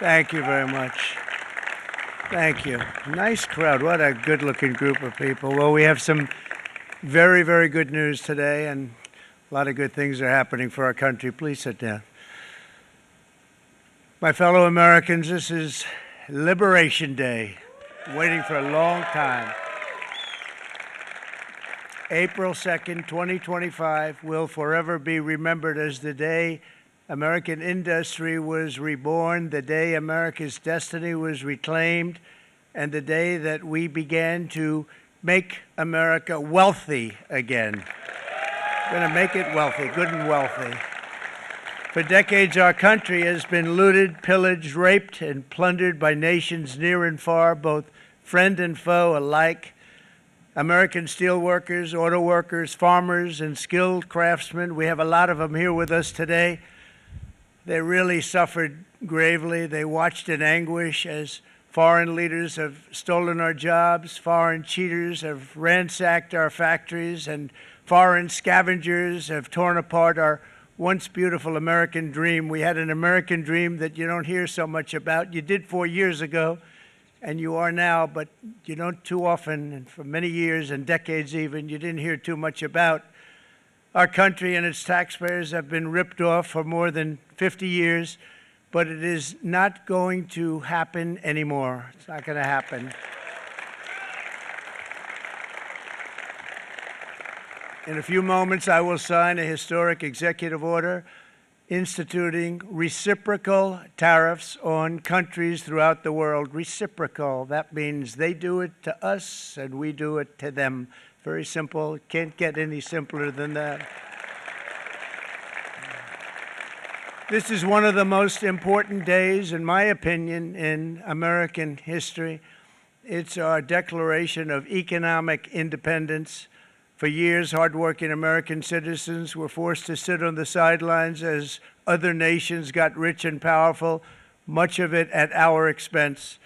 Thank you very much. Thank you. Nice crowd. What a good-looking group of people. Well, we have some very, very good news today, and a lot of good things are happening for our country. Please sit down. My fellow Americans, this is Liberation Day, waiting for a long time. April 2nd, 2025 will forever be remembered as the day American industry was reborn, the day America's destiny was reclaimed, and the day that we began to make America wealthy again. We're going to make it wealthy, good and wealthy. For decades, our country has been looted, pillaged, raped, and plundered by nations near and far, both friend and foe alike. American steel workers, auto workers, farmers, and skilled craftsmen, we have a lot of them here with us today. They really suffered gravely. They watched in anguish as foreign leaders have stolen our jobs, foreign cheaters have ransacked our factories, and foreign scavengers have torn apart our once beautiful American dream. We had an American dream that you don't hear so much about. You did 4 years ago, and you are now, but you don't too often, and for many years and decades even, you didn't hear too much about. Our country and its taxpayers have been ripped off for more than 50 years, but it is not going to happen anymore. It's not going to happen. In a few moments, I will sign a historic executive order instituting reciprocal tariffs on countries throughout the world. Reciprocal, that means they do it to us and we do it to them. Very simple. Can't get any simpler than that. This is one of the most important days, in my opinion, in American history. It's our declaration of economic independence. For years, hardworking American citizens were forced to sit on the sidelines as other nations got rich and powerful, much of it at our expense.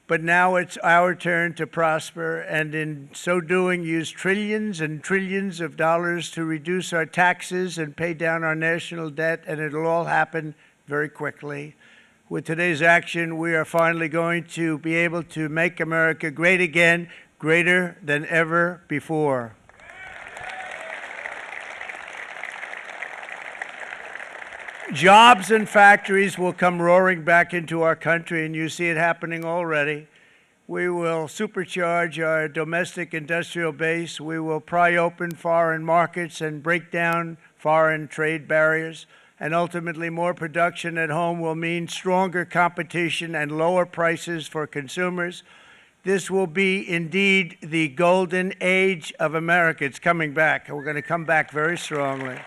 But now it's our turn to prosper, and in so doing, use trillions and trillions of dollars to reduce our taxes and pay down our national debt, and it'll all happen very quickly. With today's action, we are finally going to be able to make America great again, greater than ever before. Jobs and factories will come roaring back into our country, and you see it happening already. We will supercharge our domestic industrial base. We will pry open foreign markets and break down foreign trade barriers. And ultimately, more production at home will mean stronger competition and lower prices for consumers. This will be indeed the golden age of America. It's coming back, and we're going to come back very strongly.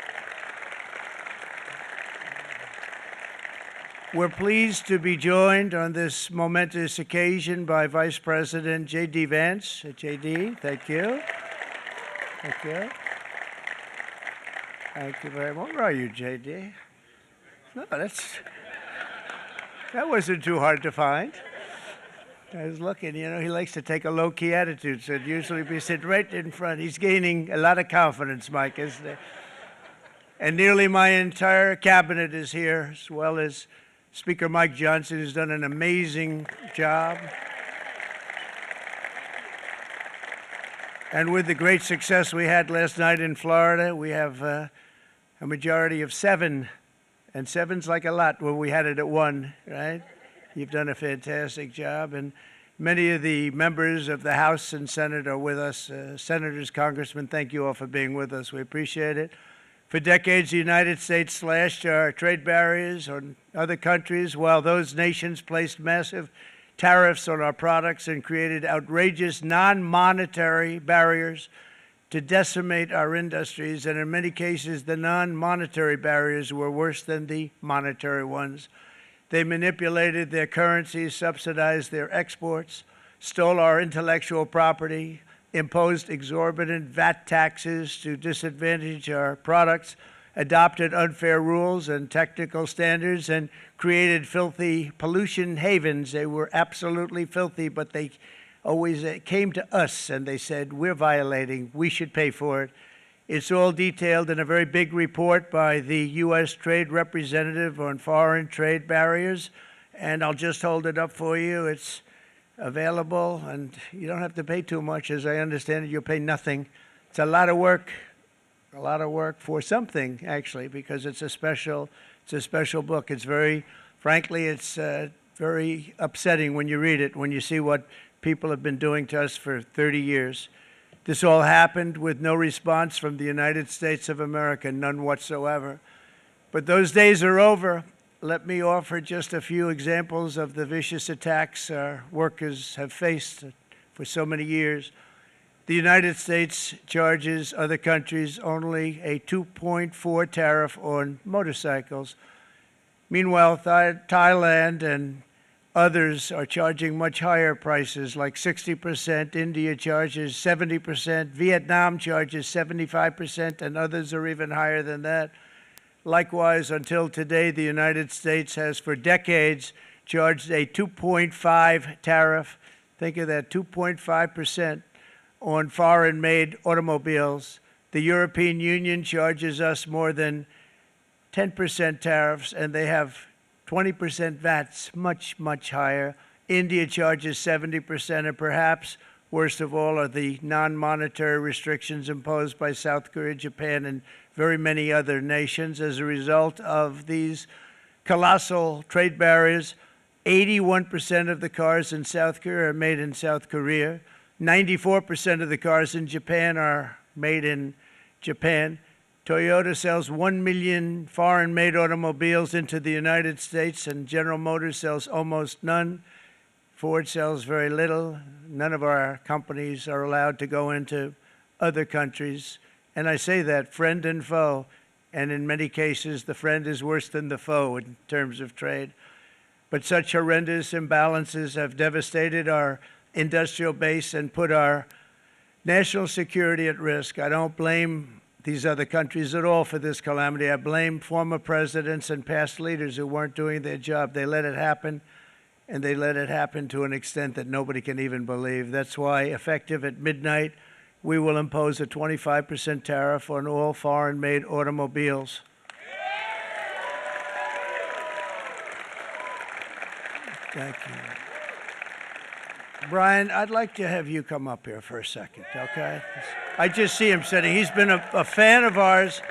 We're pleased to be joined on this momentous occasion by Vice President J.D. Vance. J.D., thank you. Thank you. Thank you very much. Where are you, J.D.? No, that wasn't too hard to find. I was looking, you know, he likes to take a low-key attitude, so it'd usually be sitting right in front. He's gaining a lot of confidence, Mike, isn't he? And nearly my entire cabinet is here, as well as Speaker Mike Johnson, who's done an amazing job. And with the great success we had last night in Florida, we have a majority of 7. And 7's like a lot when we had it at 1, right? You've done a fantastic job. And many of the members of the House and Senate are with us. Senators, Congressmen, thank you all for being with us. We appreciate it. For decades, the United States slashed our trade barriers on other countries, while those nations placed massive tariffs on our products and created outrageous non-monetary barriers to decimate our industries. And in many cases, the non-monetary barriers were worse than the monetary ones. They manipulated their currencies, subsidized their exports, stole our intellectual property, imposed exorbitant VAT taxes to disadvantage our products, adopted unfair rules and technical standards, and created filthy pollution havens. They were absolutely filthy, but they always came to us and they said, we're violating, we should pay for it. It's all detailed in a very big report by the U.S. Trade Representative on Foreign Trade Barriers, and I'll just hold it up for you. It's available, and you don't have to pay too much. As I understand it, you'll pay nothing. It's a lot of work for something, actually, because it's a special book. It's frankly, it's very upsetting when you read it, when you see what people have been doing to us for 30 years. This all happened with no response from the United States of America, none whatsoever. But those days are over. Let me offer just a few examples of the vicious attacks our workers have faced for so many years. The United States charges other countries only a 2.4 tariff on motorcycles. Meanwhile, Thailand and others are charging much higher prices, like 60%. India charges 70%. Vietnam charges 75%, and others are even higher than that. Likewise, until today, the United States has for decades charged a 2.5 tariff. Think of that, 2.5% on foreign-made automobiles. The European Union charges us more than 10% tariffs, and they have 20% VATs, much, much higher. India charges 70%, and perhaps worst of all are the non-monetary restrictions imposed by South Korea, Japan, and very many other nations. As a result of these colossal trade barriers, 81% of the cars in South Korea are made in South Korea. 94% of the cars in Japan are made in Japan. Toyota sells 1 million foreign-made automobiles into the United States, and General Motors sells almost none. Ford sells very little. None of our companies are allowed to go into other countries. And I say that, friend and foe, and in many cases, the friend is worse than the foe in terms of trade. But such horrendous imbalances have devastated our industrial base and put our national security at risk. I don't blame these other countries at all for this calamity. I blame former presidents and past leaders who weren't doing their job. They let it happen, and they let it happen to an extent that nobody can even believe. That's why, effective at midnight, we will impose a 25% tariff on all foreign-made automobiles. Thank you. Brian, I'd like to have you come up here for a second, okay? I just see him sitting. He's been a fan of ours,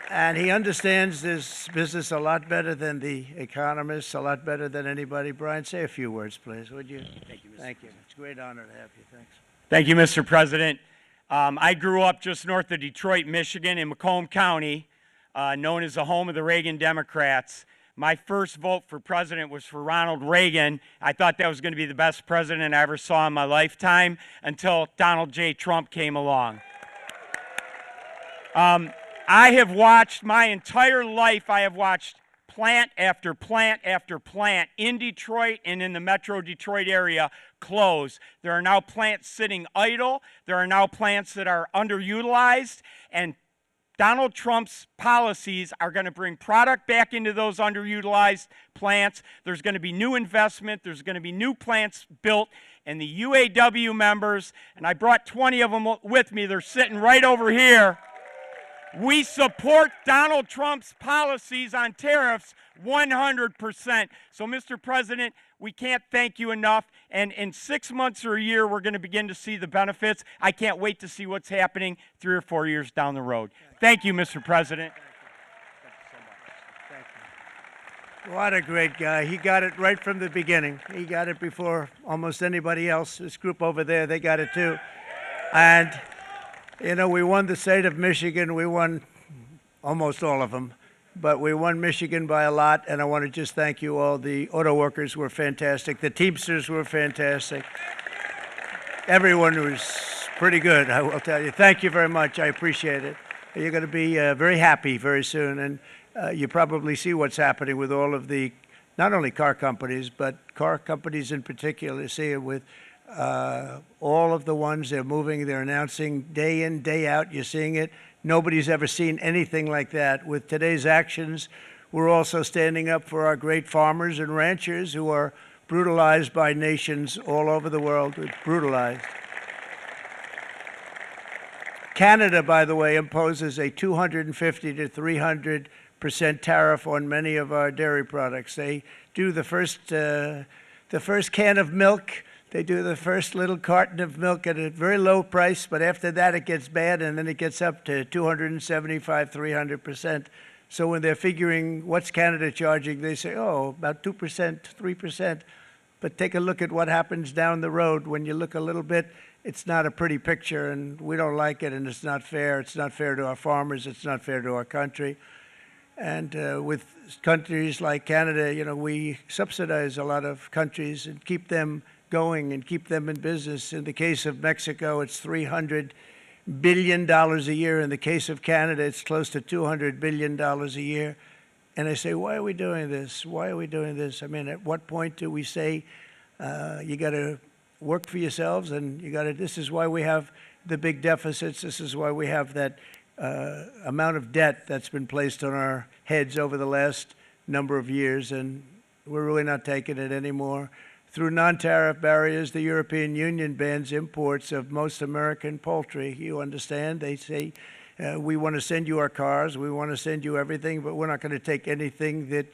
and he understands this business a lot better than the economists, a lot better than anybody. Brian, say a few words, please, would you? Thank you, Mr. Thank you. It's a great honor to have you. Thanks. Thank you, Mr. President. I grew up just north of Detroit, Michigan, in Macomb County, known as the home of the Reagan Democrats. My first vote for president was for Ronald Reagan. I thought that was going to be the best president I ever saw in my lifetime until Donald J. Trump came along. I have watched my entire life, I have watched plant after plant after plant in Detroit and in the metro Detroit area close. There are now plants sitting idle. There are now plants that are underutilized, and Donald Trump's policies are going to bring product back into those underutilized plants. There's going to be new investment. There's going to be new plants built. And the UAW members, and I brought 20 of them with me, they're sitting right over here. We support Donald Trump's policies on tariffs 100%. So, Mr. President, we can't thank you enough. And in 6 months or a year, we're going to begin to see the benefits. I can't wait to see what's happening 3 or 4 years down the road. Thank you, Mr. President. Thank you. What a great guy. He got it right from the beginning. He got it before almost anybody else. This group over there, they got it too. And you know, we won the state of Michigan. We won almost all of them, but we won Michigan by a lot, and I want to just thank you all. The auto workers were fantastic. The Teamsters were fantastic. Everyone was pretty good, I will tell you. Thank you very much. I appreciate it. You're going to be very happy very soon, and you probably see what's happening with all of the, not only car companies, but car companies in particular. You see it with all of the ones they're moving, they're announcing day in, day out. You're seeing it. Nobody's ever seen anything like that. With today's actions, we're also standing up for our great farmers and ranchers who are brutalized by nations all over the world. Brutalized. Canada, by the way, imposes a 250 to 300% tariff on many of our dairy products. They do the first can of milk. They do the first little carton of milk at a very low price, but after that it gets bad, and then it gets up to 275, 300%. So when they're figuring what's Canada charging, they say, oh, about 2%, 3%. But take a look at what happens down the road. When you look a little bit, it's not a pretty picture, and we don't like it, and it's not fair. It's not fair to our farmers. It's not fair to our country. And with countries like Canada, you know, we subsidize a lot of countries and keep them going and keep them in business. In the case of Mexico, it's $300 billion a year. In the case of Canada, it's close to $200 billion a year. And I say, why are we doing this? Why are we doing this? I mean, at what point do we say you got to work for yourselves, and you got to? This is why we have the big deficits. This is why we have that amount of debt that's been placed on our heads over the last number of years, and we're really not taking it anymore. Through non-tariff barriers, the European Union bans imports of most American poultry. You understand? They say, we want to send you our cars, we want to send you everything, but we're not going to take anything that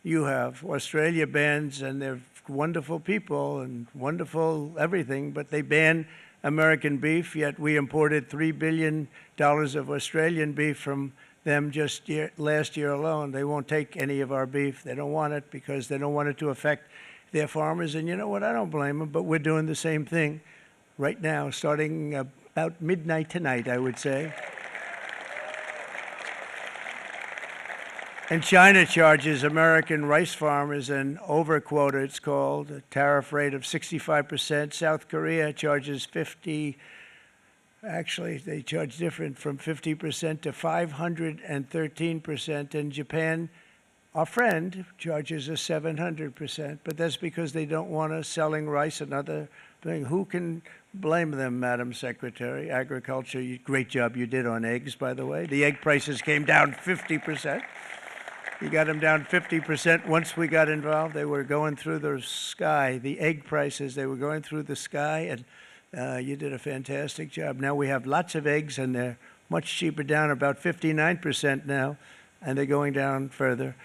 you have. Australia bans, and they're wonderful people and wonderful everything, but they ban American beef, yet we imported $3 billion of Australian beef from them just last year alone. They won't take any of our beef. They don't want it because they don't want it to affect their farmers. And you know what? I don't blame them, but we're doing the same thing right now, starting about midnight tonight, I would say. And China charges American rice farmers an overquota, it's called, a tariff rate of 65%. South Korea charges 50, actually they charge different, from 50% to 513%. And Japan, our friend, charges us 700%. But that's because they don't want us selling rice, another thing. Who can blame them, Madam Secretary? Agriculture, great job you did on eggs, by the way. The egg prices came down 50%. You got them down 50%. Once we got involved, they were going through the sky. The egg prices, they were going through the sky, and you did a fantastic job. Now we have lots of eggs, and they're much cheaper, down about 59% now, and they're going down further.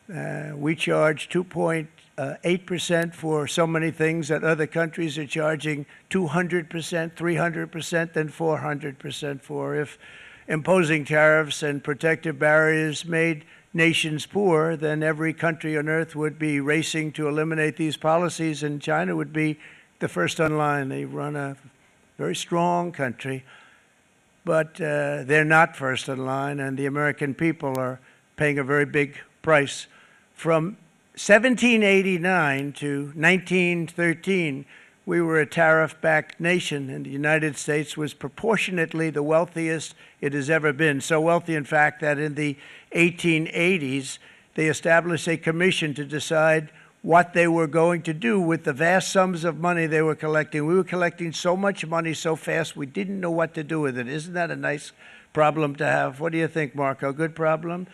We charge 2.8% for so many things that other countries are charging 200%, 300%, and 400% for. If imposing tariffs and protective barriers made nations poor, then every country on earth would be racing to eliminate these policies, and China would be the first on line. They run a very strong country, but they're not first in line, and the American people are paying a very big price. From 1789 to 1913, we were a tariff-backed nation, and the United States was proportionately the wealthiest it has ever been. So wealthy, in fact, that in the 1880s, they established a commission to decide what they were going to do with the vast sums of money they were collecting. We were collecting so much money so fast, we didn't know what to do with it. Isn't that a nice problem to have? What do you think, Marco? Good problem?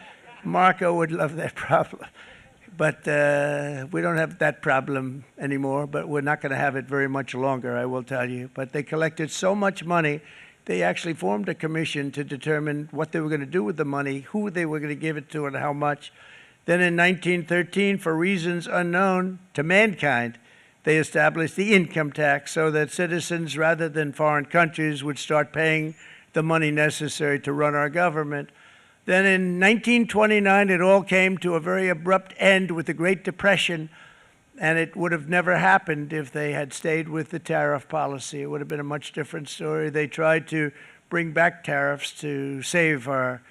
Marco would love that problem. But we don't have that problem anymore, but we're not going to have it very much longer, I will tell you. But they collected so much money, they actually formed a commission to determine what they were going to do with the money, who they were going to give it to, and how much. Then in 1913, for reasons unknown to mankind, they established the income tax so that citizens, rather than foreign countries, would start paying the money necessary to run our government. Then in 1929, it all came to a very abrupt end with the Great Depression, and it would have never happened if they had stayed with the tariff policy. It would have been a much different story. They tried to bring back tariffs to save our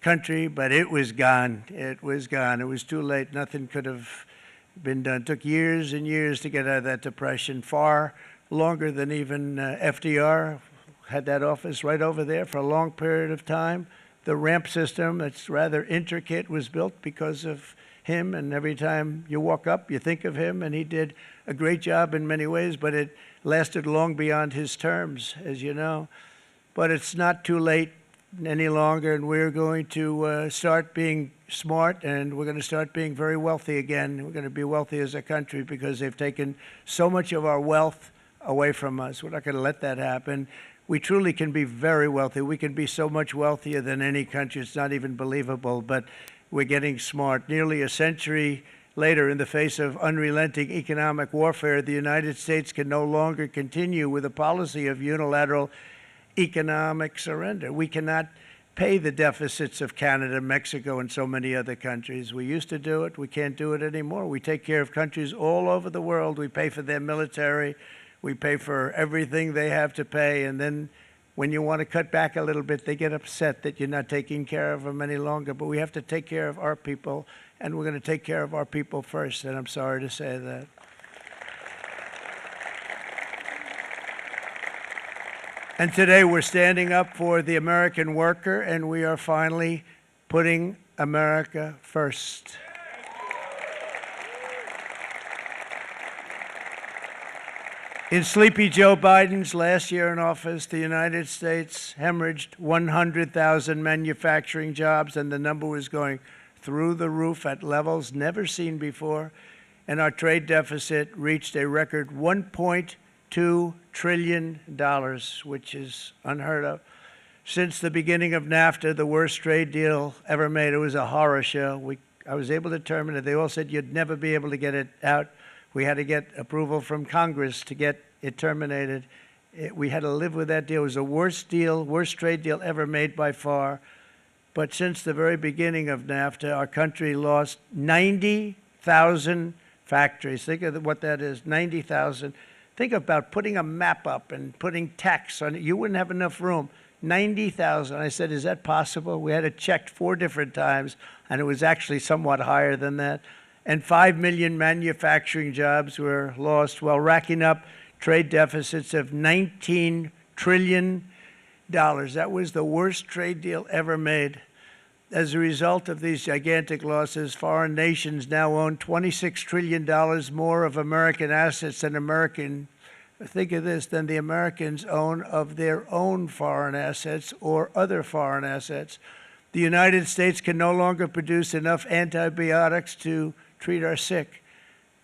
country, but it was gone. It was gone. It was too late. Nothing could have been done. It took years and years to get out of that depression, far longer than even FDR had that office right over there for a long period of time. The ramp system, that's rather intricate, was built because of him, and every time you walk up, you think of him, and he did a great job in many ways, but it lasted long beyond his terms, as you know. But it's not too late any longer, and we're going to start being smart, and we're going to start being very wealthy again. We're going to be wealthy as a country because they've taken so much of our wealth away from us. We're not going to let that happen. we truly can be very wealthy. We can be so much wealthier than any country. It's not even believable, but we're getting smart. Nearly a century later, in the face of unrelenting economic warfare, the United States can no longer continue with a policy of unilateral economic surrender. We cannot pay the deficits of Canada, Mexico, and so many other countries. We used to do it. We can't do it anymore. We take care of countries all over the world. We pay for their military. We pay for everything they have to pay. And then when you want to cut back a little bit, they get upset that you're not taking care of them any longer. But we have to take care of our people, and we're going to take care of our people first. And I'm sorry to say that. And today we're standing up for the American worker, and we are finally putting America first. In Sleepy Joe Biden's last year in office, the United States hemorrhaged 100,000 manufacturing jobs, and the number was going through the roof at levels never seen before. And our trade deficit reached a record $1.2 trillion, which is unheard of. Since the beginning of NAFTA, the worst trade deal ever made. It was a horror show. I was able to terminate it. They all said you'd never be able to get it out. We had to get approval from Congress to get it terminated. We had to live with that deal. It was the worst trade deal ever made by far. But since the very beginning of NAFTA, our country lost 90,000 factories. Think of what that is, 90,000. Think about putting a map up and putting tax on it. You wouldn't have enough room. 90,000. I said, is that possible? We had it checked 4 different times, and it was actually somewhat higher than that. And 5 million manufacturing jobs were lost while racking up trade deficits of $19 trillion. That was the worst trade deal ever made. As a result of these gigantic losses, foreign nations now own $26 trillion more of American assets than think of this, than the Americans own of their own foreign assets or other foreign assets. The United States can no longer produce enough antibiotics to treat our sick.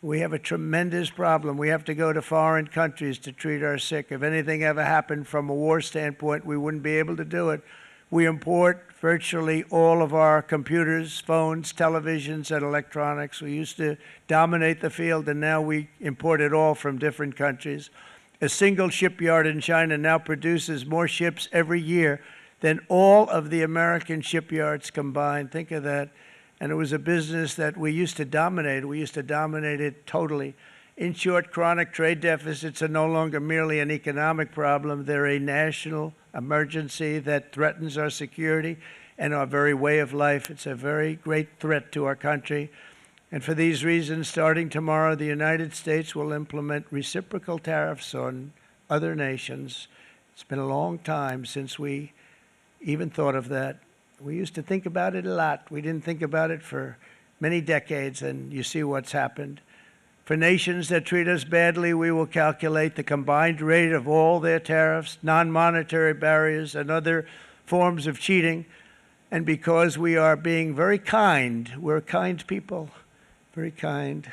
We have a tremendous problem. We have to go to foreign countries to treat our sick. If anything ever happened from a war standpoint, we wouldn't be able to do it. We import virtually all of our computers, phones, televisions, and electronics. We used to dominate the field, and now we import it all from different countries. A single shipyard in China now produces more ships every year than all of the American shipyards combined. Think of that. And it was a business that we used to dominate. We used to dominate it totally. In short, chronic trade deficits are no longer merely an economic problem. They're a national emergency that threatens our security and our very way of life. It's a very great threat to our country. And for these reasons, starting tomorrow, the United States will implement reciprocal tariffs on other nations. It's been a long time since we even thought of that. We used to think about it a lot. We didn't think about it for many decades, and you see what's happened. For nations that treat us badly, we will calculate the combined rate of all their tariffs, non-monetary barriers, and other forms of cheating. And because we are being very kind, we're kind people, very kind.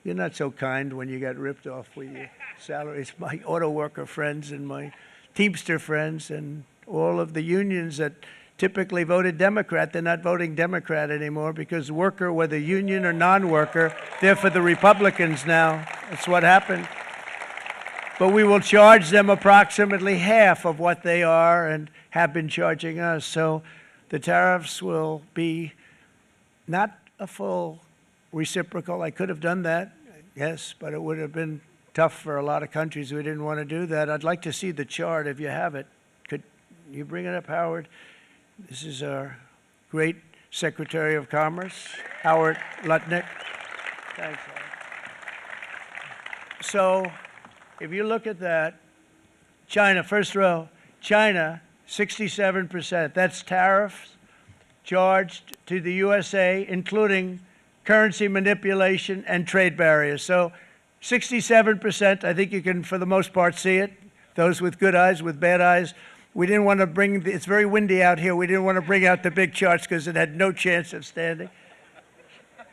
You're not so kind when you got ripped off with your salaries. My auto worker friends and my Teamster friends and all of the unions that typically voted Democrat, they're not voting Democrat anymore because worker, whether union or non-worker, they're for the Republicans now. That's what happened. But we will charge them approximately half of what they are and have been charging us. So the tariffs will be not a full reciprocal. I could have done that, yes, but it would have been tough for a lot of countries. We didn't want to do that. I'd like to see the chart if you have it. Could you bring it up, Howard? This is our great Secretary of Commerce, Howard Lutnick. Thanks, Howard. So if you look at that, China, first row, China, 67%. That's tariffs charged to the USA, including currency manipulation and trade barriers. So 67%, I think you can, for the most part, see it. Those with good eyes, with bad eyes. We didn't want to bring, it's very windy out here. We didn't want to bring out the big charts because it had no chance of standing.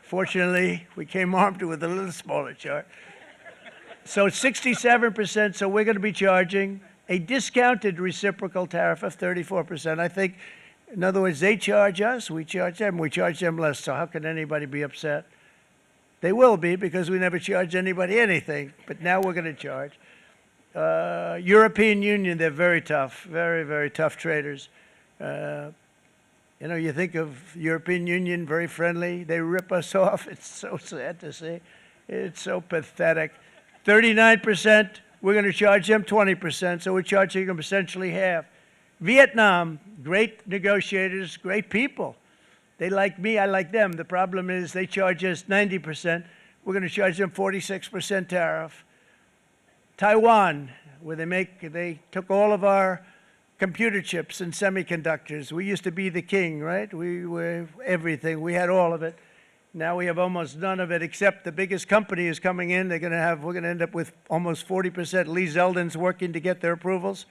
Fortunately, we came armed with a little smaller chart. So it's 67%, so we're going to be charging a discounted reciprocal tariff of 34%. I think, in other words, they charge us, we charge them less. So how can anybody be upset? They will be, because we never charge anybody anything, but now we're going to charge. European Union, they're very tough, very, very tough traders. You know, you think of European Union, very friendly. They rip us off. It's so sad to see. It's so pathetic. 39%, we're going to charge them 20%, so we're charging them essentially half. Vietnam, great negotiators, great people. They like me, I like them. The problem is they charge us 90%. We're going to charge them 46% tariff. Taiwan, where they took all of our computer chips and semiconductors. We used to be the king, right? We were everything. We had all of it. Now we have almost none of it, except the biggest company is coming in. We're going to end up with almost 40%. Lee Zeldin's working to get their approvals.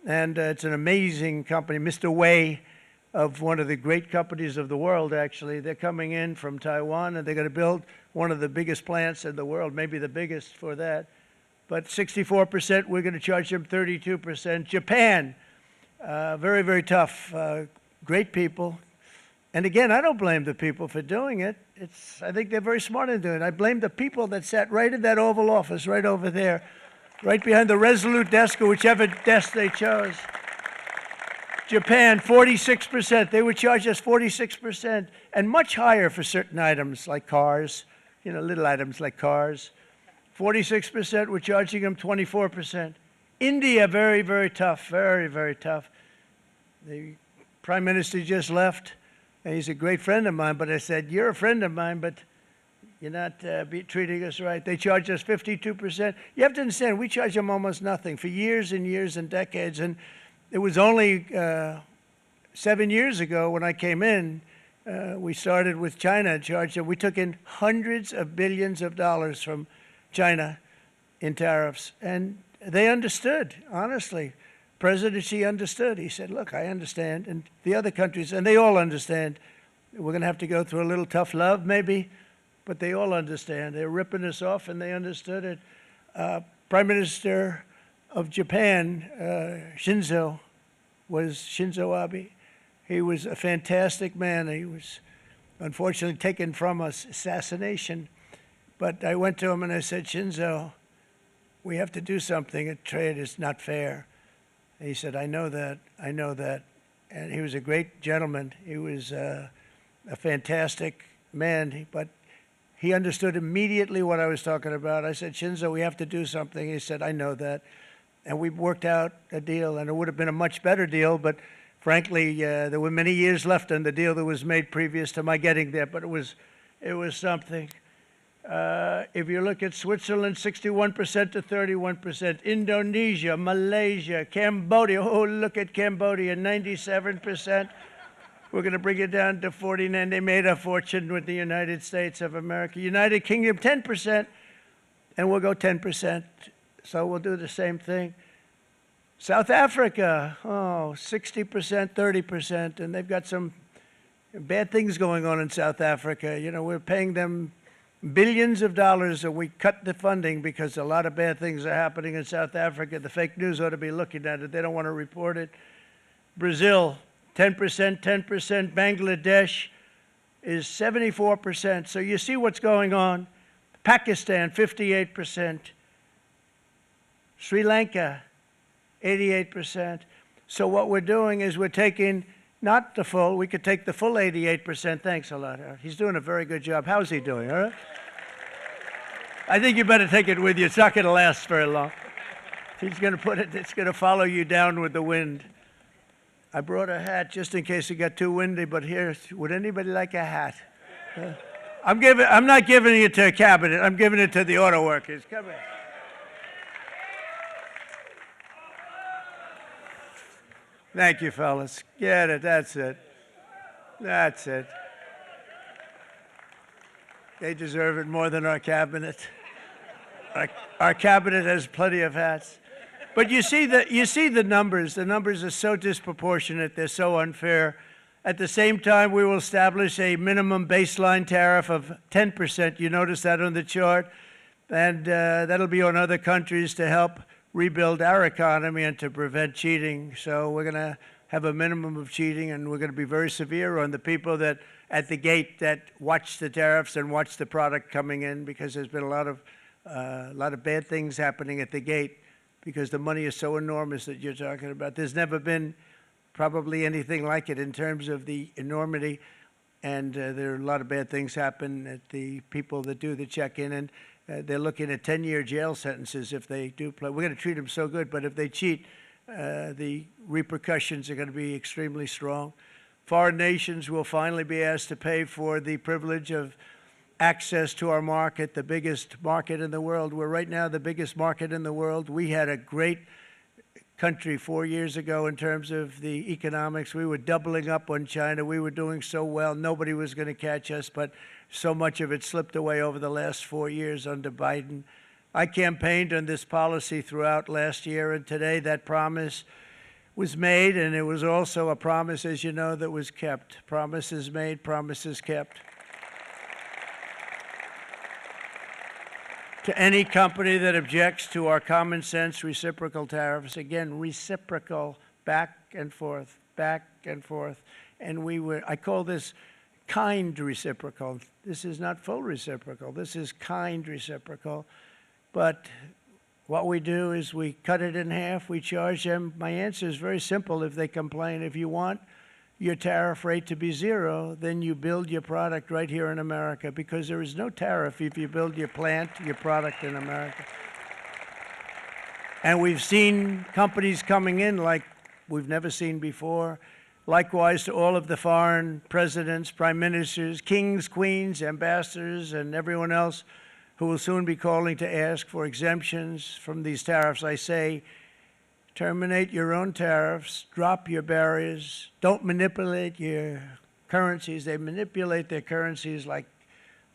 And it's an amazing company. Mr. Wei, of one of the great companies of the world, actually. They're coming in from Taiwan, and they're going to build one of the biggest plants in the world, maybe the biggest for that. But 64%, we're going to charge them 32%. Japan, very, very tough, great people. And again, I don't blame the people for doing it. I think they're very smart in doing it. I blame the people that sat right in that Oval Office, right over there, right behind the Resolute desk, or whichever desk they chose. Japan, 46%. They would charge us 46%, and much higher for certain items like cars, you know, little items like cars. 46%, we're charging them 24%. India, very, very tough, very, very tough. The Prime Minister just left, and he's a great friend of mine, but I said, you're a friend of mine, but you're not treating us right. They charge us 52%. You have to understand, we charge them almost nothing for years and years and decades, and it was only 7 years ago when I came in, we started with China and charged them. We took in hundreds of billions of dollars from China in tariffs, and they understood, honestly. President Xi understood. He said, look, I understand, and the other countries, and they all understand. We're going to have to go through a little tough love, maybe, but they all understand. They're ripping us off, and they understood it. Prime Minister of Japan, Shinzo Abe. He was a fantastic man. He was unfortunately taken from us, assassination. But I went to him and I said, Shinzo, we have to do something. Trade is not fair. And he said, I know that, I know that. And he was a great gentleman. He was a fantastic man, but he understood immediately what I was talking about. I said, Shinzo, we have to do something. He said, I know that. And we worked out a deal, and it would have been a much better deal, but frankly, there were many years left on the deal that was made previous to my getting there, but it was something. If you look at Switzerland, 61% to 31%. Indonesia, Malaysia, Cambodia. Oh, look at Cambodia, 97%. We're going to bring it down to 49. They made a fortune with the United States of America. United Kingdom, 10%, and we'll go 10%. So we'll do the same thing. South Africa, 60%, 30%, and they've got some bad things going on in South Africa. You know, we're paying them billions of dollars, and we cut the funding because a lot of bad things are happening in South Africa. The fake news ought to be looking at it. They don't want to report it. Brazil, 10%, 10%. Bangladesh is 74%. So you see what's going on. Pakistan, 58%. Sri Lanka, 88%. So what we're doing is we're taking not the full, we could take the full 88%. Thanks a lot, Eric. He's doing a very good job. How's he doing, all right? I think you better take it with you. It's not going to last very long. He's going to put it, it's going to follow you down with the wind. I brought a hat just in case it got too windy, but here, would anybody like a hat? I'm not giving it to a cabinet. I'm giving it to the auto workers. Come here. Thank you, fellas. Get it. That's it. That's it. They deserve it more than our cabinet. Our cabinet has plenty of hats. But you see the numbers. The numbers are so disproportionate. They're so unfair. At the same time, we will establish a minimum baseline tariff of 10%. You notice that on the chart. And that'll be on other countries to help rebuild our economy and to prevent cheating. So we're going to have a minimum of cheating, and we're going to be very severe on the people that at the gate that watch the tariffs and watch the product coming in, because there's been a lot of bad things happening at the gate because the money is so enormous that you're talking about. There's never been probably anything like it in terms of the enormity, and there are a lot of bad things happen at the people that do the check-in, and they're looking at 10-year jail sentences if they do play. We're going to treat them so good, but if they cheat, the repercussions are going to be extremely strong. Foreign nations will finally be asked to pay for the privilege of access to our market, the biggest market in the world. We're right now the biggest market in the world. We had a great country 4 years ago in terms of the economics. We were doubling up on China. We were doing so well. Nobody was going to catch us, but so much of it slipped away over the last 4 years under Biden. I campaigned on this policy throughout last year, and today that promise was made, and it was also a promise, as you know, that was kept. Promises made, promises kept. To any company that objects to our common sense reciprocal tariffs, again, reciprocal, back and forth, back and forth. And I call this kind reciprocal. This is not full reciprocal. This is kind reciprocal. But what we do is we cut it in half. We charge them. My answer is very simple if they complain. If you want your tariff rate to be zero, then you build your product right here in America, because there is no tariff if you build your plant, your product in America. And we've seen companies coming in like we've never seen before. Likewise to all of the foreign presidents, prime ministers, kings, queens, ambassadors, and everyone else who will soon be calling to ask for exemptions from these tariffs. I say, terminate your own tariffs, drop your barriers, don't manipulate your currencies. They manipulate their currencies like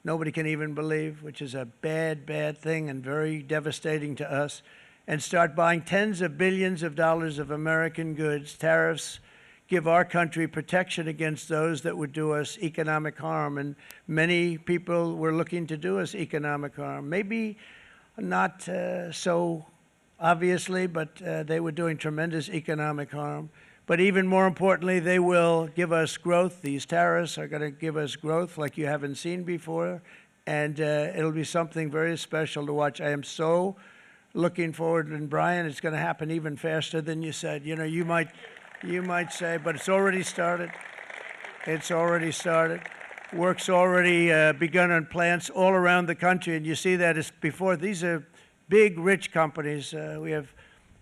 nobody can even believe, which is a bad, bad thing and very devastating to us. And start buying tens of billions of dollars of American goods. Tariffs give our country protection against those that would do us economic harm. And many people were looking to do us economic harm. Maybe not so obviously, but they were doing tremendous economic harm. But even more importantly, they will give us growth. These tariffs are going to give us growth like you haven't seen before, and it'll be something very special to watch. I am so looking forward, and Brian, it's going to happen even faster than you said. You know, you might say, but it's already started. It's already started. Work's already begun on plants all around the country, and you see that as before. These are big, rich companies. We have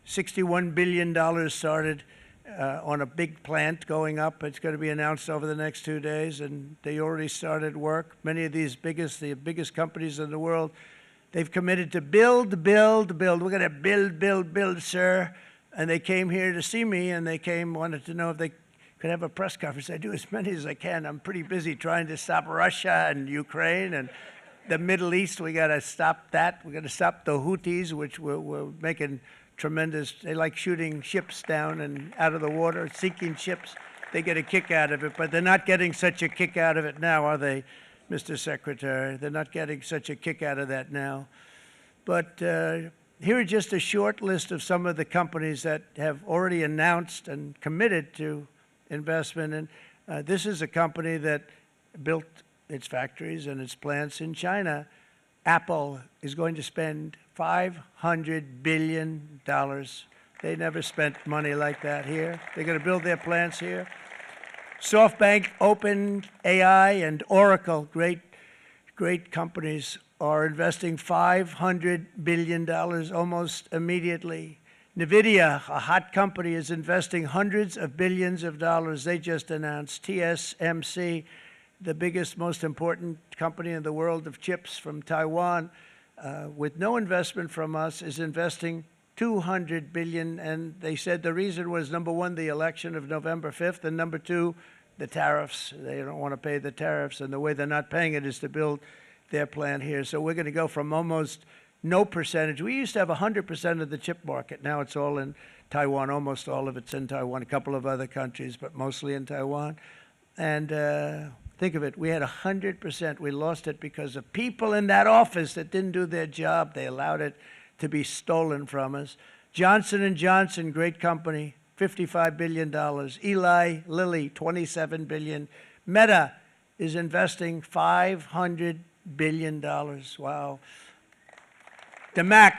$61 billion started on a big plant going up. It's going to be announced over the next 2 days, and they already started work. Many of these the biggest companies in the world, they've committed to build, build, build. We're going to build, build, build, sir. And they came here to see me, and they wanted to know if they could have a press conference. I do as many as I can. I'm pretty busy trying to stop Russia and Ukraine and the Middle East. We got to stop that. We got to stop the Houthis, which we're making tremendous. They like shooting ships down and out of the water, sinking ships. They get a kick out of it, but they're not getting such a kick out of it now, are they, Mr. Secretary? They're not getting such a kick out of that now. But here are just a short list of some of the companies that have already announced and committed to investment. And this is a company that built its factories and its plants in China. Apple is going to spend $500 billion. They never spent money like that here. They're going to build their plants here. SoftBank, OpenAI, and Oracle, great companies, are investing $500 billion almost immediately. NVIDIA, a hot company, is investing hundreds of billions of dollars. They just announced. TSMC, the biggest, most important company in the world of chips from Taiwan, with no investment from us, is investing $200 billion. And they said the reason was, number one, the election of November 5th, and number two, the tariffs. They don't want to pay the tariffs, and the way they're not paying it is to build their plant here. So we're going to go from almost no percentage. We used to have 100% of the chip market. Now it's all in Taiwan. Almost all of it's in Taiwan. A couple of other countries, but mostly in Taiwan. And think of it. We had 100%. We lost it because of people in that office that didn't do their job. They allowed it to be stolen from us. Johnson & Johnson, great company, $55 billion. Eli Lilly, $27 billion. Meta is investing $500 billion. Wow. DeMac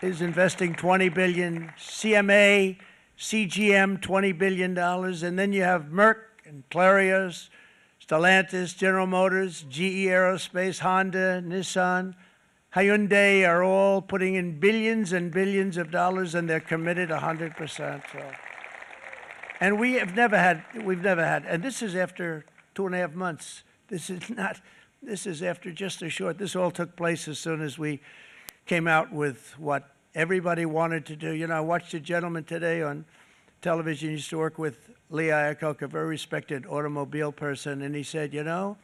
is investing $20 billion. CMA, CGM, $20 billion. And then you have Merck and Clarios, Stellantis, General Motors, GE Aerospace, Honda, Nissan, Hyundai are all putting in billions and billions of dollars, and they're committed 100%. So. And we've never had, and this is after 2.5 months. This is after just a short, this all took place as soon as we came out with what everybody wanted to do. You know, I watched a gentleman today on television, he used to work with Lee Iacocca, a very respected automobile person, and he said, you know,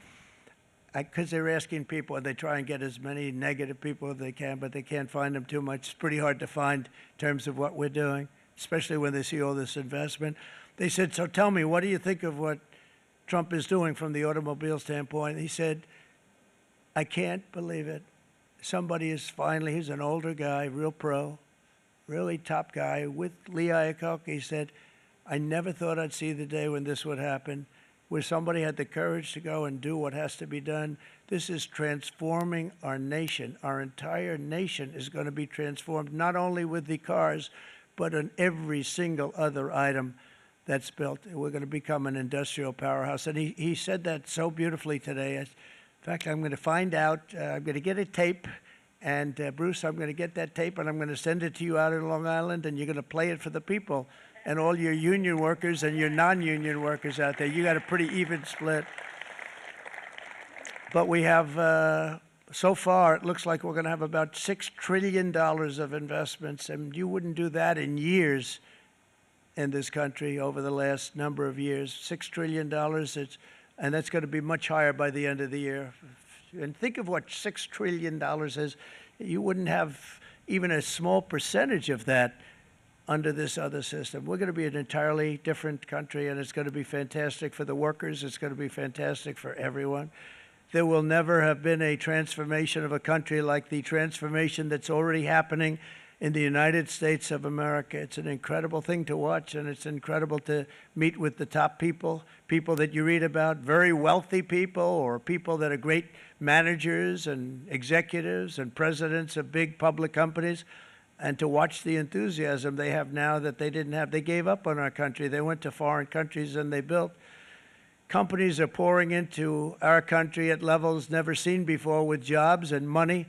because they're asking people, and they try and get as many negative people as they can, but they can't find them too much. It's pretty hard to find in terms of what we're doing, especially when they see all this investment. They said, so tell me, what do you think of what Trump is doing from the automobile standpoint? He said, I can't believe it. Somebody is finally, he's an older guy, real pro, really top guy, with Lee Iacocca. He said, I never thought I'd see the day when this would happen, where somebody had the courage to go and do what has to be done. This is transforming our nation. Our entire nation is going to be transformed, not only with the cars, but on every single other item that's built. We're going to become an industrial powerhouse. And he said that so beautifully today. In fact, I'm going to find out, I'm going to get a tape, and Bruce, I'm going to get that tape, and I'm going to send it to you out in Long Island, and you're going to play it for the people. And all your union workers and your non-union workers out there, you got a pretty even split. But we have, so far, it looks like we're going to have about $6 trillion of investments, and you wouldn't do that in years in this country over the last number of years. $6 trillion, and that's going to be much higher by the end of the year. And think of what $6 trillion is. You wouldn't have even a small percentage of that under this other system. We're going to be an entirely different country, and it's going to be fantastic for the workers. It's going to be fantastic for everyone. There will never have been a transformation of a country like the transformation that's already happening in the United States of America. It's an incredible thing to watch, and it's incredible to meet with the top people, people that you read about, very wealthy people, or people that are great managers and executives and presidents of big public companies, and to watch the enthusiasm they have now that they didn't have. They gave up on our country. They went to foreign countries and they built. Companies are pouring into our country at levels never seen before, with jobs and money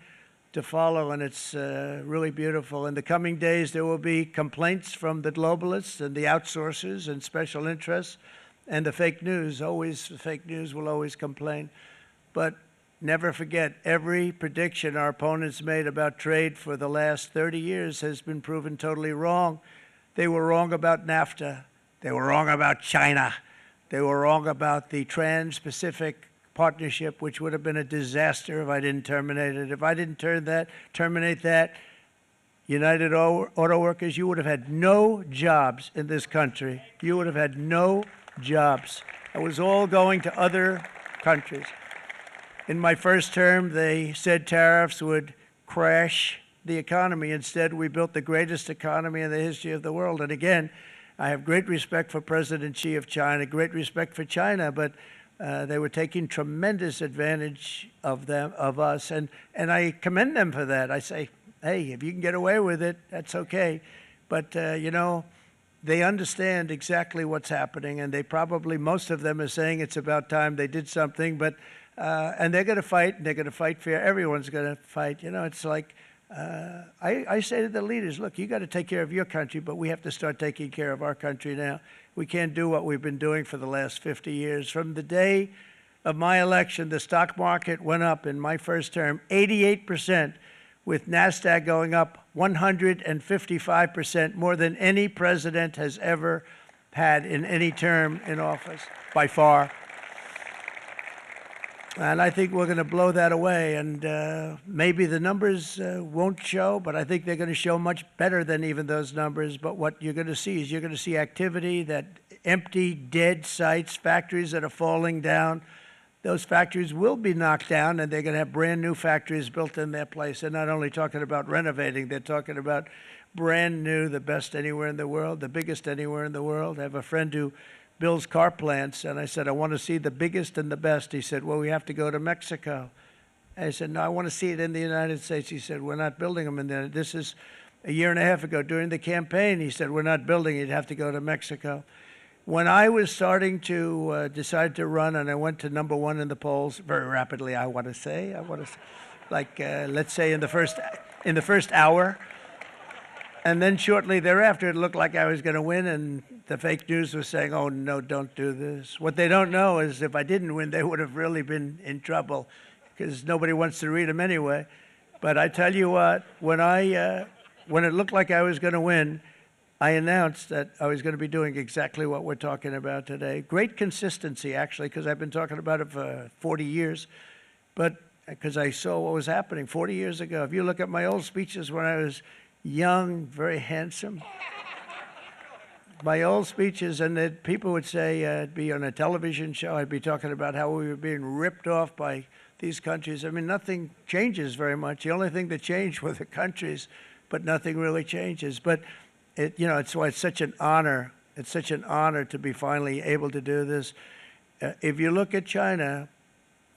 to follow, and it's really beautiful. In the coming days, there will be complaints from the globalists and the outsourcers and special interests and the fake news. Always, the fake news will always complain. But never forget, every prediction our opponents made about trade for the last 30 years has been proven totally wrong. They were wrong about NAFTA. They were wrong about China. They were wrong about the Trans-Pacific Partnership, which would have been a disaster if I didn't terminate it. If I didn't terminate that, United Auto Workers, you would have had no jobs in this country. You would have had no jobs. It was all going to other countries. In my first term, they said tariffs would crash the economy. Instead, we built the greatest economy in the history of the world. And again, I have great respect for President Xi of China, great respect for China, but they were taking tremendous advantage of us, and I commend them for that. I say, hey, if you can get away with it, that's okay. But, you know, they understand exactly what's happening, and they probably, most of them are saying it's about time they did something, but and they're going to fight, and they're going to fight fair. Everyone's going to fight. You know, it's like, I say to the leaders, look, you got to take care of your country, but we have to start taking care of our country now. We can't do what we've been doing for the last 50 years. From the day of my election, the stock market went up in my first term 88%, with NASDAQ going up 155%, more than any president has ever had in any term in office, by far. And I think we're going to blow that away. And maybe the numbers won't show, but I think they're going to show much better than even those numbers. But what you're going to see is you're going to see activity, that empty, dead sites, factories that are falling down. Those factories will be knocked down, and they're going to have brand new factories built in their place. They're not only talking about renovating, they're talking about brand new, the best anywhere in the world, the biggest anywhere in the world. I have a friend who builds car plants, and I said, I want to see the biggest and the best. He said, well, we have to go to Mexico. I said, no, I want to see it in the United States. He said, we're not building them in there. This is a year and a half ago during the campaign. He said, we're not building it. You'd have to go to Mexico. When I was starting to decide to run, and I went to number one in the polls very rapidly, I want to say, like let's say in the first hour, and then shortly thereafter, it looked like I was going to win, and the fake news was saying, oh no, don't do this. What they don't know is if I didn't win, they would have really been in trouble, because nobody wants to read them anyway. But I tell you what, when it looked like I was going to win, I announced that I was going to be doing exactly what we're talking about today. Great consistency, actually, because I've been talking about it for 40 years, but because I saw what was happening 40 years ago. If you look at my old speeches when I was young, very handsome, my old speeches, and that people would say, I'd be on a television show, I'd be talking about how we were being ripped off by these countries. I mean, nothing changes very much. The only thing that changed were the countries, but nothing really changes. But it's why it's such an honor. It's such an honor to be finally able to do this. If you look at China,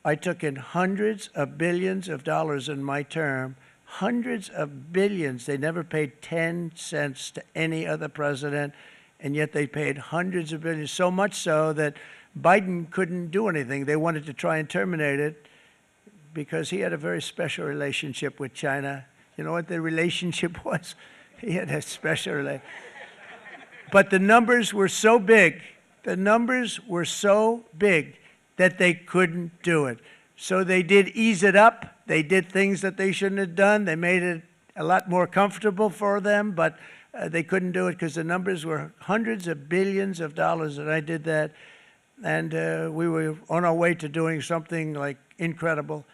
I took in hundreds of billions of dollars in my term, hundreds of billions. They never paid 10 cents to any other president, and yet they paid hundreds of billions, so much so that Biden couldn't do anything. They wanted to try and terminate it because he had a very special relationship with China. You know what the relationship was? He had a special relationship. But the numbers were so big, that they couldn't do it. So they did ease it up. They did things that they shouldn't have done. They made it a lot more comfortable for them, but they couldn't do it because the numbers were hundreds of billions of dollars, and I did that. And we were on our way to doing something like incredible.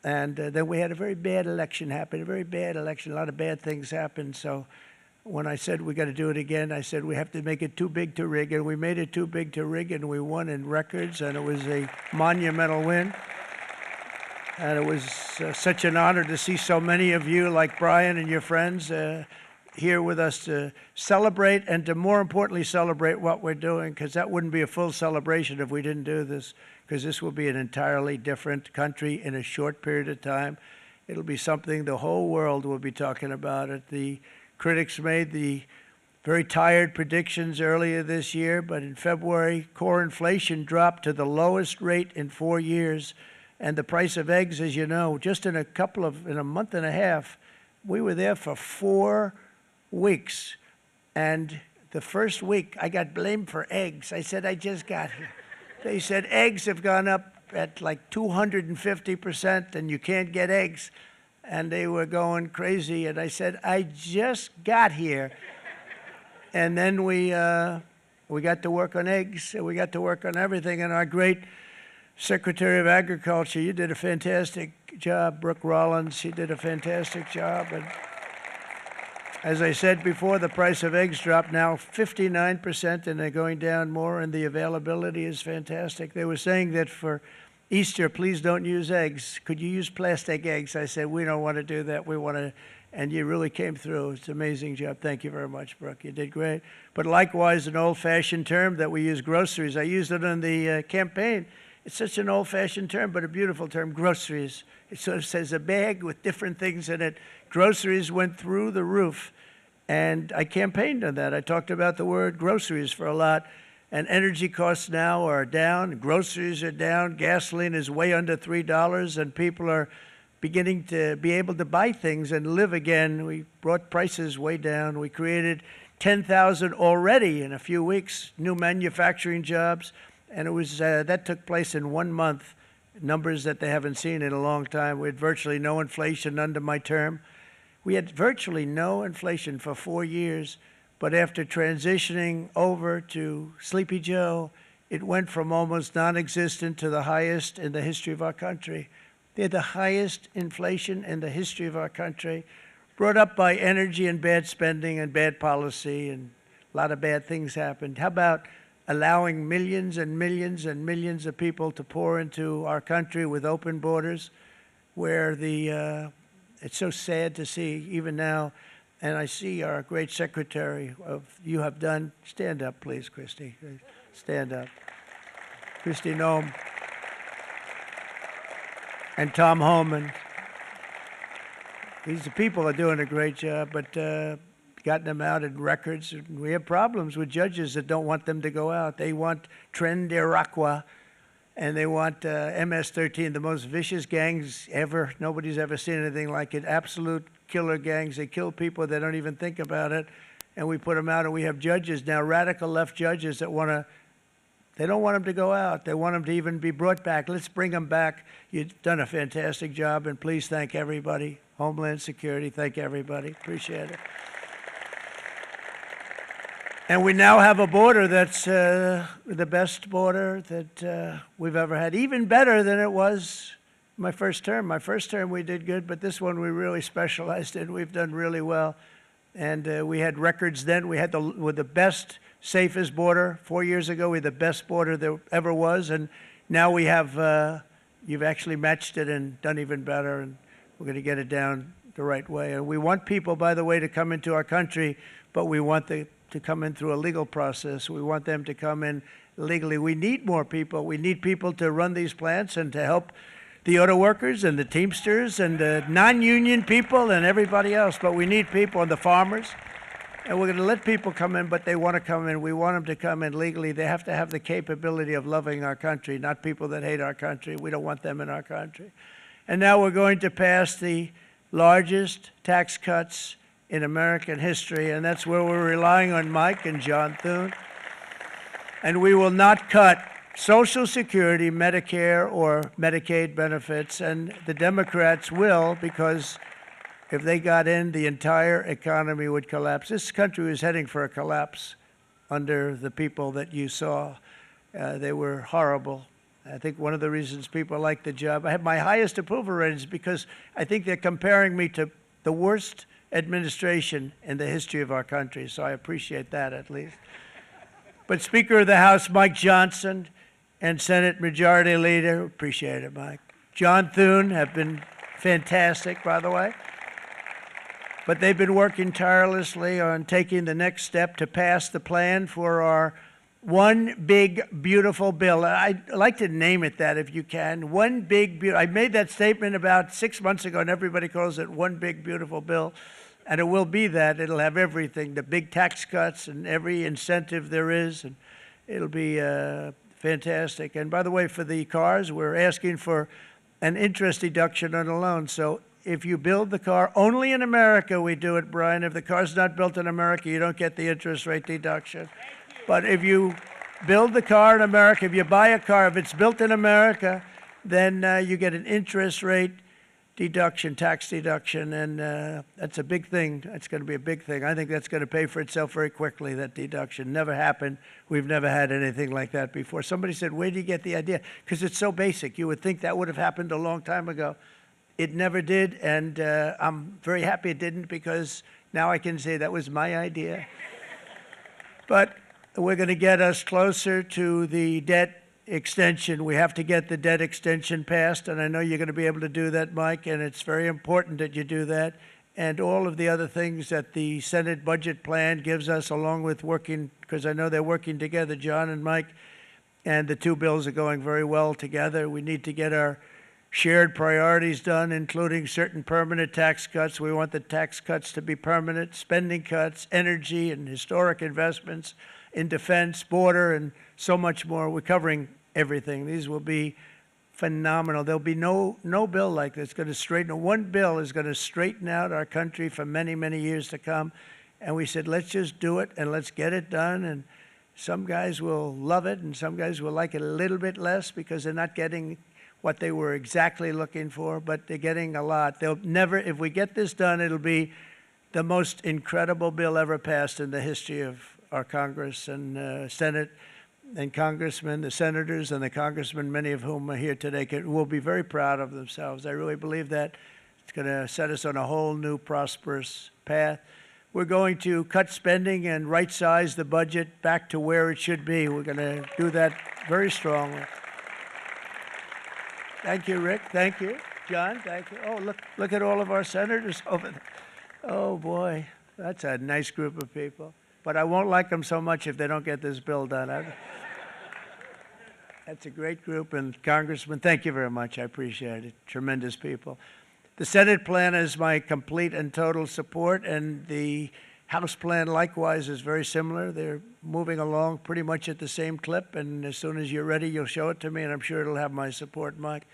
And then we had a very bad election happen, a very bad election. A lot of bad things happened. So when I said we got to do it again, I said we have to make it too big to rig. And we made it too big to rig, and we won in records, and it was a monumental win. And it was such an honor to see so many of you, like Brian and your friends, here with us to celebrate, and to more importantly celebrate what we're doing, because that wouldn't be a full celebration if we didn't do this, because this will be an entirely different country in a short period of time. It'll be something the whole world will be talking about it. The critics made the very tired predictions earlier this year, but in February, core inflation dropped to the lowest rate in 4 years, and the price of eggs, as you know, just in a month and a half, we were there for 4 weeks, and the first week I got blamed for eggs. I said, I just got here. They said eggs have gone up at like 250%, and you can't get eggs, and they were going crazy. And I said, I just got here. And then we got to work on eggs, and we got to work on everything. And our great Secretary of Agriculture, you did a fantastic job, Brooke Rollins. She did a fantastic job. And as I said before, the price of eggs dropped now 59%, and they're going down more, and the availability is fantastic. They were saying that for Easter, please don't use eggs. Could you use plastic eggs? I said, we don't want to do that. We want to, and you really came through. It's an amazing job. Thank you very much, Brooke. You did great. But likewise, an old-fashioned term that we use, groceries. I used it in the campaign. It's such an old-fashioned term, but a beautiful term, groceries. It sort of says a bag with different things in it. Groceries went through the roof, and I campaigned on that. I talked about the word groceries for a lot, and energy costs now are down. Groceries are down. Gasoline is way under $3, and people are beginning to be able to buy things and live again. We brought prices way down. We created 10,000 already in a few weeks, new manufacturing jobs, and it was that took place in 1 month, numbers that they haven't seen in a long time. We had virtually no inflation under my term. We had virtually no inflation for 4 years, but after transitioning over to Sleepy Joe, it went from almost non-existent to the highest in the history of our country. They had the highest inflation in the history of our country, brought up by energy and bad spending and bad policy, and a lot of bad things happened. How about allowing millions and millions and millions of people to pour into our country with open borders, where it's so sad to see even now And I see our great secretary you have done. Stand up, please, Christy. Stand up. Christy Nome. And Tom Holman. These people are doing a great job, but gotten them out in records. We have problems with judges that don't want them to go out. They want Tren de Aragua, and they want MS-13, the most vicious gangs ever. Nobody's ever seen anything like it. Absolute killer gangs. They kill people. They don't even think about it. And we put them out, and we have judges now, radical left judges that they don't want them to go out. They want them to even be brought back. Let's bring them back. You've done a fantastic job, and please thank everybody. Homeland Security, thank everybody. Appreciate it. And we now have a border that's the best border that we've ever had, even better than it was my first term. My first term we did good, but this one we really specialized in. We've done really well. And we had records then. We had the best, safest border. 4 years ago, we had the best border there ever was. And now we have, you've actually matched it and done even better. And we're going to get it down the right way. And we want people, by the way, to come into our country, but we want them to come in through a legal process. We want them to come in legally. We need more people. We need people to run these plants and to help the auto workers and the Teamsters and the non-union people and everybody else. But we need people and the farmers. And we're going to let people come in, but they want to come in. We want them to come in legally. They have to have the capability of loving our country, not people that hate our country. We don't want them in our country. And now we're going to pass the largest tax cuts in American history, and that's where we're relying on Mike and John Thune. And we will not cut Social Security, Medicare, or Medicaid benefits, and the Democrats will, because if they got in, the entire economy would collapse. This country was heading for a collapse under the people that you saw. They were horrible. I think one of the reasons people like the job, I have my highest approval ratings because I think they're comparing me to the worst administration in the history of our country, so I appreciate that at least. But Speaker of the House Mike Johnson and Senate Majority Leader, appreciate it, Mike. John Thune have been fantastic, by the way. But they've been working tirelessly on taking the next step to pass the plan for our one big, beautiful bill. I'd like to name it that if you can. One big, beautiful. I made that statement about 6 months ago, and everybody calls it one big, beautiful bill. And it will be that. It'll have everything, the big tax cuts and every incentive there is. And it'll be fantastic. And by the way, for the cars, we're asking for an interest deduction on a loan. So if you build the car, only in America we do it, Brian. If the car's not built in America, you don't get the interest rate deduction. But if you build the car in America, if you buy a car, if it's built in America, then you get an interest rate deduction, tax deduction, and that's a big thing. That's going to be a big thing. I think that's going to pay for itself very quickly, that deduction. Never happened. We've never had anything like that before. Somebody said, where do you get the idea? Because it's so basic. You would think that would have happened a long time ago. It never did, and I'm very happy it didn't because now I can say that was my idea. But we're going to get us closer to the debt extension. We have to get the debt extension passed, and I know you're going to be able to do that, Mike, and it's very important that you do that. And all of the other things that the Senate budget plan gives us, along with working, because I know they're working together, John and Mike, and the two bills are going very well together. We need to get our shared priorities done, including certain permanent tax cuts. We want the tax cuts to be permanent, spending cuts, energy and historic investments in defense, border, and so much more. We're covering everything. These will be phenomenal. There'll be no bill like this going to straighten. One bill is going to straighten out our country for many, many years to come. And we said, let's just do it and let's get it done. And some guys will love it and some guys will like it a little bit less because they're not getting what they were exactly looking for, but they're getting a lot. They'll never, if we get this done, it'll be the most incredible bill ever passed in the history of our Congress and Senate and congressmen, the senators and the congressmen, many of whom are here today, will be very proud of themselves. I really believe that. It's going to set us on a whole new prosperous path. We're going to cut spending and right-size the budget back to where it should be. We're going to do that very strongly. Thank you, Rick. Thank you. John, thank you. Oh, look at all of our senators over there. Oh, boy. That's a nice group of people. But I won't like them so much if they don't get this bill done. That's a great group, and Congressman, thank you very much. I appreciate it. Tremendous people. The Senate plan is my complete and total support, and the House plan likewise is very similar. They're moving along pretty much at the same clip, and as soon as you're ready, you'll show it to me, and I'm sure it'll have my support, Mike.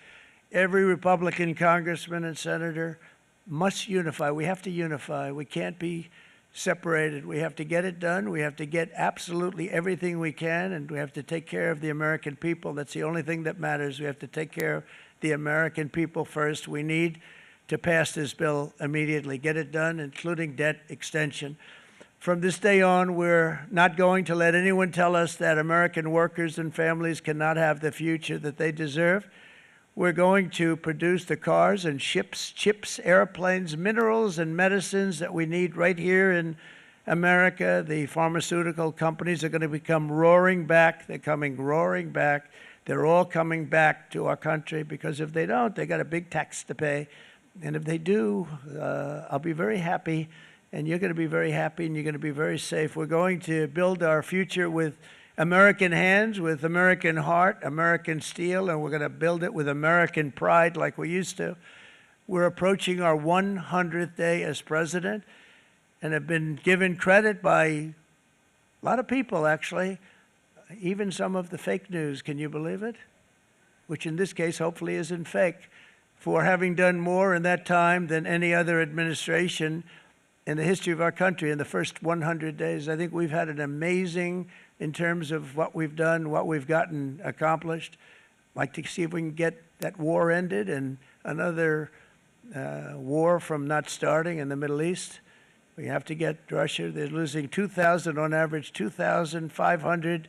Every Republican congressman and senator must unify. We have to unify. We can't be separated. We have to get it done. We have to get absolutely everything we can, and we have to take care of the American people. That's the only thing that matters. We have to take care of the American people first. We need to pass this bill immediately, get it done, including debt extension. From this day on, we're not going to let anyone tell us that American workers and families cannot have the future that they deserve. We're going to produce the cars and ships, chips, airplanes, minerals, and medicines that we need right here in America. The pharmaceutical companies are going to become roaring back. They're coming roaring back. They're all coming back to our country, because if they don't, they got a big tax to pay. And if they do, I'll be very happy, and you're going to be very happy, and you're going to be very safe. We're going to build our future with American hands, with American heart, American steel, and we're going to build it with American pride like we used to. We're approaching our 100th day as president, and have been given credit by a lot of people, actually, even some of the fake news. Can you believe it? Which in this case hopefully isn't fake, for having done more in that time than any other administration in the history of our country in the first 100 days. I think we've had an amazing, in terms of what we've done, what we've gotten accomplished. I'd like to see if we can get that war ended and another war from not starting in the Middle East. We have to get Russia. They're losing 2,000 on average, 2,500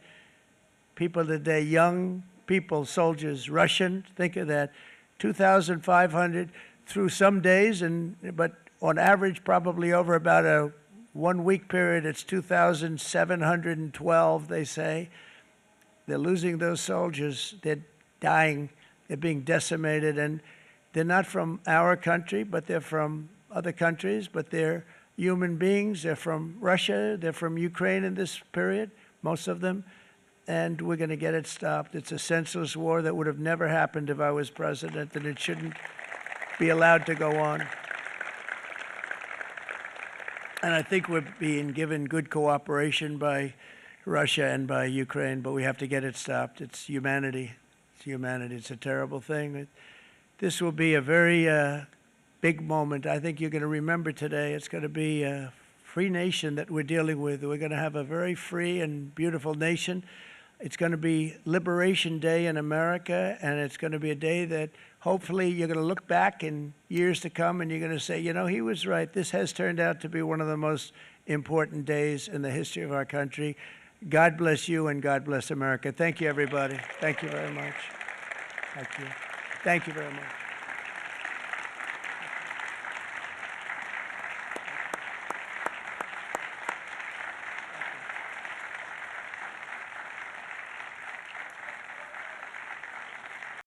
people a day, young people, soldiers, Russian. Think of that. 2,500 through some days, but on average, probably over about a 1 week period, it's 2,712, they say. They're losing those soldiers. They're dying. They're being decimated. And they're not from our country, but they're from other countries. But they're human beings. They're from Russia. They're from Ukraine in this period, most of them. And we're going to get it stopped. It's a senseless war that would have never happened if I was president, and it shouldn't be allowed to go on. And I think we're being given good cooperation by Russia and by Ukraine, but we have to get it stopped. It's humanity. It's humanity. It's a terrible thing. This will be a very big moment. I think you're going to remember today. It's going to be a free nation that we're dealing with. We're going to have a very free and beautiful nation. It's going to be Liberation Day in America, and it's going to be a day that hopefully you're going to look back in years to come and you're going to say, you know, he was right. This has turned out to be one of the most important days in the history of our country. God bless you, and God bless America. Thank you, everybody. Thank you very much. Thank you. Thank you very much.